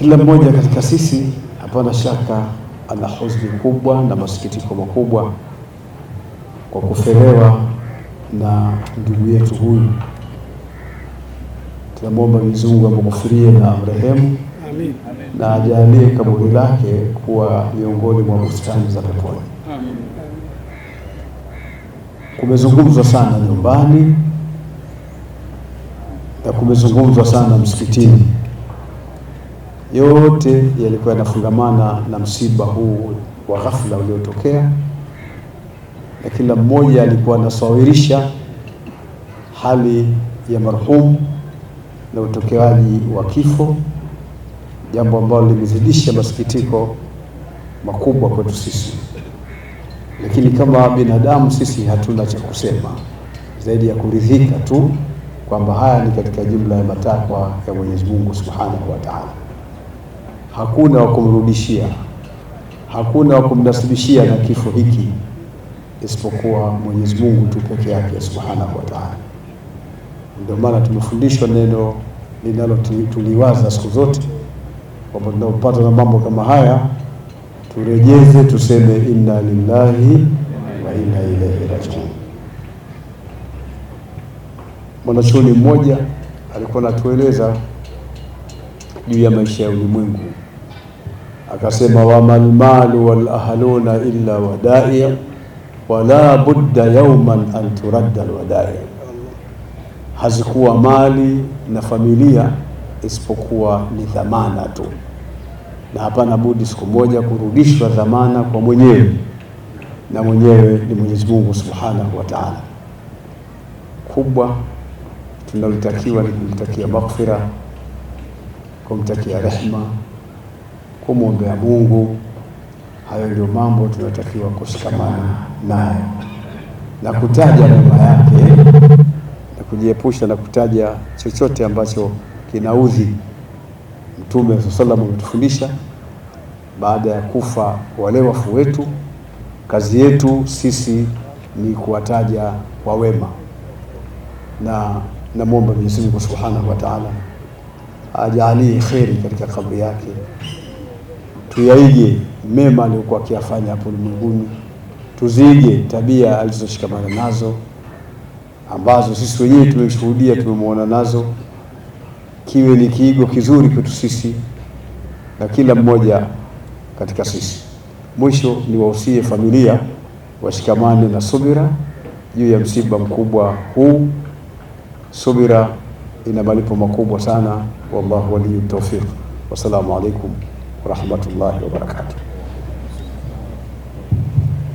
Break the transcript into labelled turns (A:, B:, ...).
A: Kila mmoja katika sisi hapana shaka ana huzuni kubwa na masikitiko makubwa kwa kufelewa na ndugu yetu huyu. Tunamwomba Mwenyezi Mungu amghufirie na amrehemu, amin, na ajalie kaburi lake kuwa miongoni mwa bustani za peponi. Amin. Kumezungumzwa sana nyumbani na kumezungumzwa sana msikitini. Yote yalikuwa yanafungamana na msiba huu wa ghafla uliotokea, na kila mmoja alikuwa anasawirisha hali ya marhumu na utokeaji wa kifo, jambo ambalo limezidisha masikitiko makubwa kwetu sisi. Lakini kama binadamu sisi hatuna cha kusema zaidi ya kuridhika tu kwamba haya ni katika jumla ya matakwa ya Mwenyezi Mungu Subhanahu wa Ta'ala. Hakuna wa kumrudishia, hakuna wa kumnasibishia na kifo hiki isipokuwa Mwenyezi Mungu tu peke yake Subhanahu wa Ta'ala. Ndio maana tumefundishwa neno linalo tuliwaza siku zote kwamba tunapopata na mambo kama haya turejeze, tuseme inna lillahi wa inna ilaihi rajiun. Mwanachuoni mmoja alikuwa anatueleza juu ya maisha ya ulimwengu, akasema wa malmalu wal ahluna illa wada'i wa la budda yawman an turadda al wada'i. Hazikuwa mali na familia isipokuwa ni dhamana tu, na hapana budi siku moja kurudishwa dhamana kwa mwenyewe, na mwenyewe ni Mwenyezi Mungu Subhanahu wa Ta'ala. Kubwa tunalotakiwa ni kumtakia maghfira, kumtakia rehema, kumwombea Mungu. Hayo ndio mambo tunatakiwa kushikamana nayo, na kutaja mema yake na kujiepusha na kutaja chochote ambacho kinaudhi. Mtume sallallahu alaihi wasallam ametufundisha baada ya kufa wale wafu wetu, kazi yetu sisi ni kuwataja kwa wema, na namwomba Mwenyezi Mungu Subhanahu wa Ta'ala ajalie kheri katika kaburi yake, tuyaige mema aliyokuwa akiyafanya hapo ulimwenguni, tuzige tabia alizoshikamana nazo ambazo sisi wenyewe tumeshuhudia, tumemwona nazo, kiwe ni kiigo kizuri kwetu sisi na kila mmoja katika sisi. Mwisho ni wahusie familia washikamane na subira juu ya msiba mkubwa huu. Subira ina malipo makubwa sana. Wallahu waliyut tawfiq. Wassalamu alaikum wa rahmatullahi wa barakatuh.